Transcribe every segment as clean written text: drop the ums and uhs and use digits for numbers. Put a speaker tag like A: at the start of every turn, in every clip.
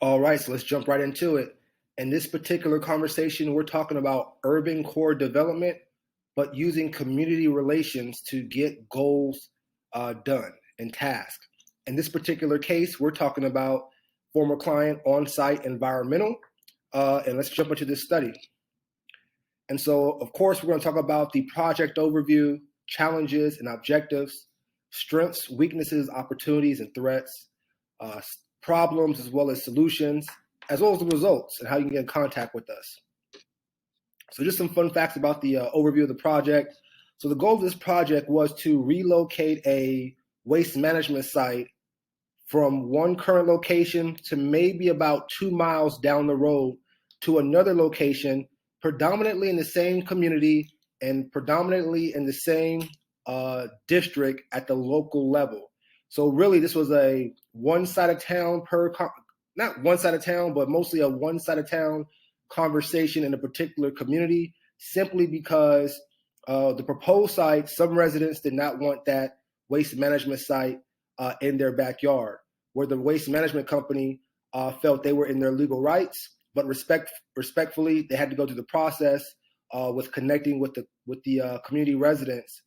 A: All right, so let's jump right into it. In this particular conversation, we're talking about urban core development, but using community relations to get goals done and tasks. In this particular case, we're talking about former client on-site environmental, and let's jump into this study. And so, of course, we're going to talk about the project overview, challenges and objectives, strengths, weaknesses, opportunities, and threats, uh, problems as well as solutions, as well as the results and how you can get in contact with us. So just some fun facts about the overview of the project. So the goal of this project was to relocate a waste management site from one current location to maybe about 2 miles down the road to another location, predominantly in the same community and predominantly in the same district at the local level. So really, this was a one side of town not one side of town, but mostly a one side of town conversation in a particular community, simply because the proposed site, some residents did not want that waste management site in their backyard, where the waste management company felt they were in their legal rights, but respectfully, they had to go through the process with connecting with the community residents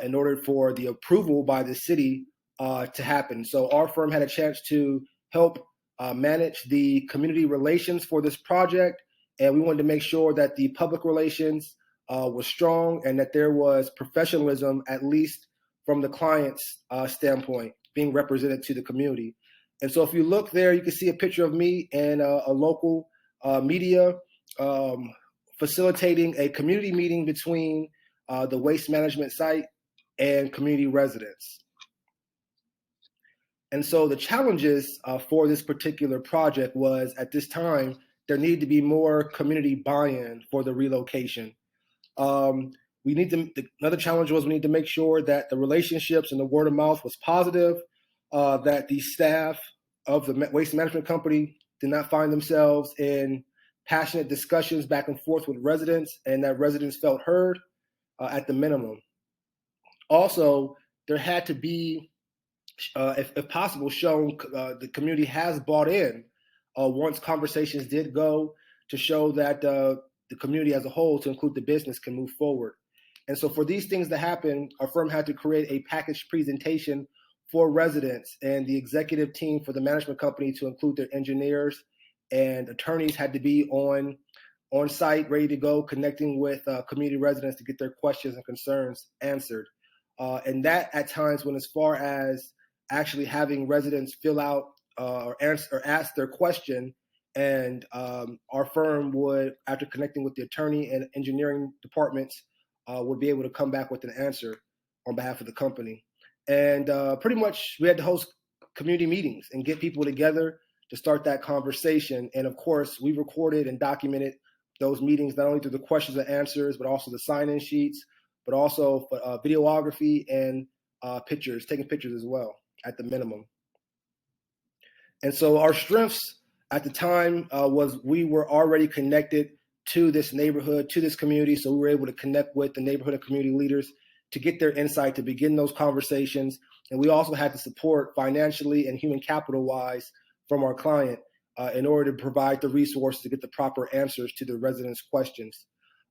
A: in order for the approval by the city to happen. So our firm had a chance to help manage the community relations for this project, and we wanted to make sure that the public relations was strong and that there was professionalism, at least from the client's standpoint, being represented to the community. And so if you look there, you can see a picture of me and a local media facilitating a community meeting between the waste management site and community residents. And so the challenges for this particular project was, at this time, there needed to be more community buy-in for the relocation. Another challenge was we need to make sure that the relationships and the word of mouth was positive, that the staff of the waste management company did not find themselves in passionate discussions back and forth with residents, and that residents felt heard at the minimum. Also, there had to be, if possible, shown the community has bought in once conversations did go, to show that the community as a whole, to include the business, can move forward. And so for these things to happen, our firm had to create a packaged presentation for residents, and the executive team for the management company, to include their engineers and attorneys, had to be on site, ready to go, connecting with community residents to get their questions and concerns answered. And that at times went as far as actually having residents fill out or ask their question, and our firm would, after connecting with the attorney and engineering departments, would be able to come back with an answer on behalf of the company. And pretty much we had to host community meetings and get people together to start that conversation. And of course, we recorded and documented those meetings, not only through the questions and answers, but also the sign-in sheets, but also videography and pictures, taking pictures as well at the minimum. And so our strengths at the time was we were already connected to this neighborhood, to this community. So we were able to connect with the neighborhood and community leaders to get their insight, to begin those conversations. And we also had the support financially and human capital wise from our client in order to provide the resources to get the proper answers to the residents' questions.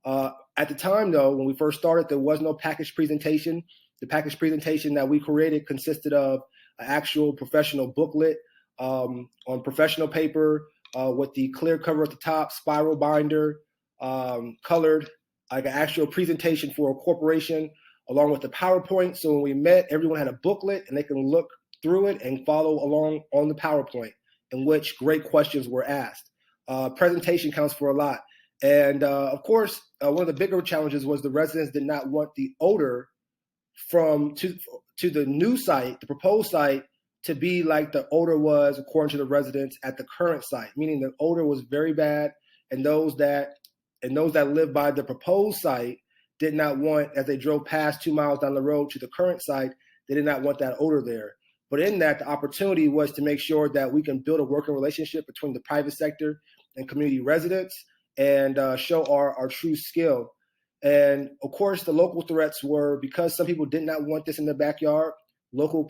A: At the time, though, when we first started, there was no package presentation. The package presentation that we created consisted of an actual professional booklet on professional paper with the clear cover at the top, spiral binder, colored, like an actual presentation for a corporation, along with the PowerPoint. So when we met, everyone had a booklet and they can look through it and follow along on the PowerPoint, in which great questions were asked. Presentation counts for a lot. And of course, one of the bigger challenges was the residents did not want the odor to the new site, the proposed site, to be like the odor was according to the residents at the current site, meaning the odor was very bad, and those that lived by the proposed site did not want, as they drove past 2 miles down the road to the current site, they did not want that odor there. But in that, the opportunity was to make sure that we can build a working relationship between the private sector and community residents, and show our true skill. And of course, the local threats were, because some people did not want this in their backyard, local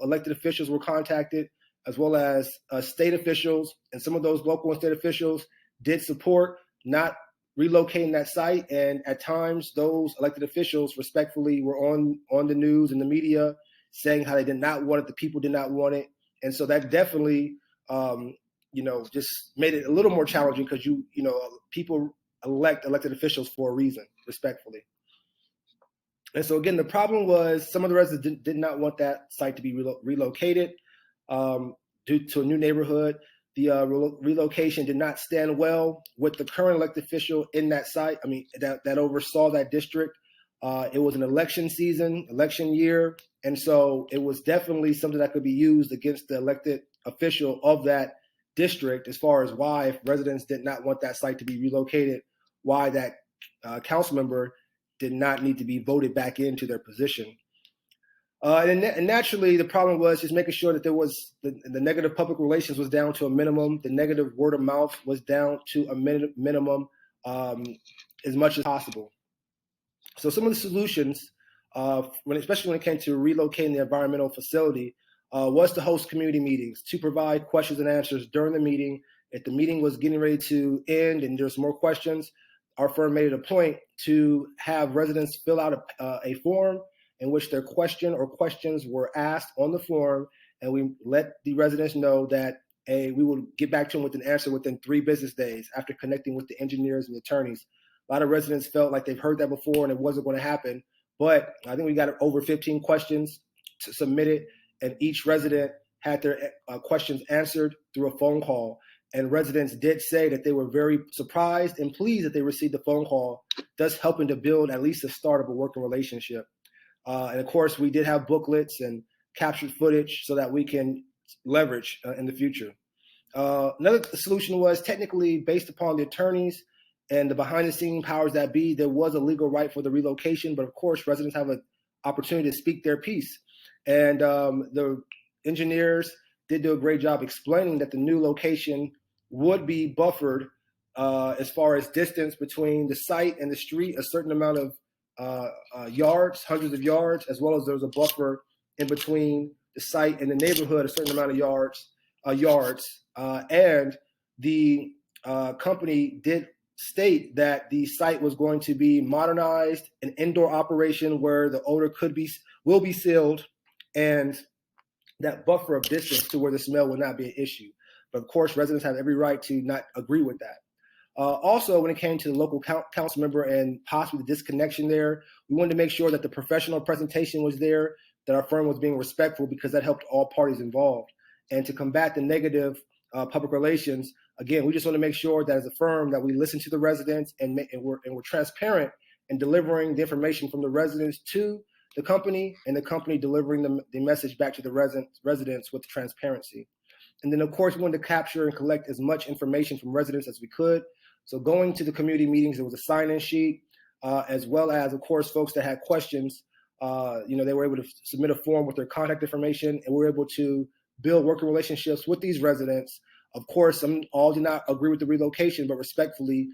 A: elected officials were contacted, as well as state officials. And some of those local and state officials did support not relocating that site. And at times, those elected officials respectfully were on the news and the media saying how they did not want it, the people did not want it. And so that definitely, just made it a little more challenging because people elected officials for a reason, respectfully. And so again, the problem was some of the residents did not want that site to be relocated due to a new neighborhood. The relocation did not stand well with the current elected official in that site. I mean, that oversaw that district. It was an election year. And so it was definitely something that could be used against the elected official of that district as far as why, if residents did not want that site to be relocated, why that council member did not need to be voted back into their position. And naturally, the problem was just making sure that there was the negative public relations was down to a minimum. The negative word of mouth was down to a minimum as much as possible. So some of the solutions, especially when it came to relocating the environmental facility, was to host community meetings, to provide questions and answers during the meeting. If the meeting was getting ready to end and there's more questions, our firm made it a point to have residents fill out a form in which their question or questions were asked on the form, and we let the residents know that we will get back to them with an answer within 3 business days after connecting with the engineers and the attorneys. A lot of residents felt like they've heard that before and it wasn't going to happen, but I think we got over 15 questions submitted, and each resident had their questions answered through a phone call. And residents did say that they were very surprised and pleased that they received the phone call, thus helping to build at least the start of a working relationship. And of course, we did have booklets and captured footage so that we can leverage in the future. Another solution was technically based upon the attorneys and the behind-the-scenes powers that be, there was a legal right for the relocation, but of course, residents have an opportunity to speak their piece. And the engineers did do a great job explaining that the new location would be buffered as far as distance between the site and the street, a certain amount of yards, hundreds of yards, as well as there's a buffer in between the site and the neighborhood, a certain amount of yards. And the company did state that the site was going to be modernized, an indoor operation where the odor will be sealed, and that buffer of distance to where the smell will not be an issue. But of course, residents have every right to not agree with that. Also, when it came to the local council member and possibly the disconnection there, we wanted to make sure that the professional presentation was there, that our firm was being respectful, because that helped all parties involved. And to combat the negative public relations, again, we just want to make sure that as a firm that we listen to the residents and we're transparent in delivering the information from the residents to the company, and the company delivering the message back to the residents with transparency. And then, of course, we wanted to capture and collect as much information from residents as we could. So going to the community meetings, there was a sign-in sheet, as well as, of course, folks that had questions. They were able to submit a form with their contact information, and we were able to build working relationships with these residents. Of course, some all did not agree with the relocation, but respectfully,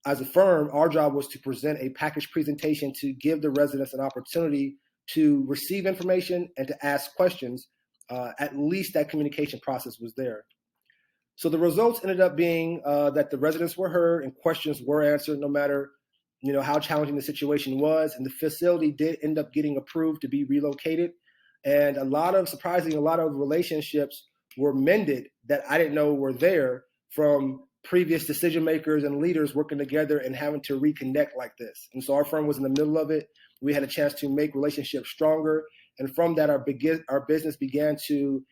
A: as a firm, our job was to present a package presentation to give the residents an opportunity to receive information and to ask questions. At least that communication process was there. So the results ended up being that the residents were heard and questions were answered, no matter how challenging the situation was. And the facility did end up getting approved to be relocated. And a lot of relationships were mended that I didn't know were there from previous decision makers and leaders working together and having to reconnect like this. And so our firm was in the middle of it. We had a chance to make relationships stronger. And from that, our business began to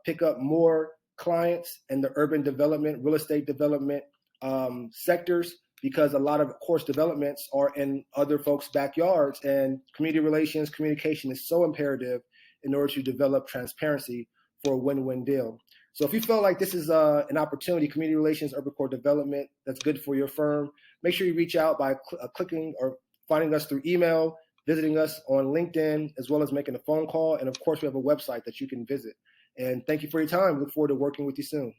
A: pick up more clients in the urban development, real estate development sectors, because a lot of course, developments are in other folks' backyards, and community relations, communication is so imperative in order to develop transparency for a win-win deal. So if you feel like this is an opportunity, community relations, urban core development, that's good for your firm, make sure you reach out by clicking or finding us through email, visiting us on LinkedIn, as well as making a phone call. And of course, we have a website that you can visit. And thank you for your time. Look forward to working with you soon.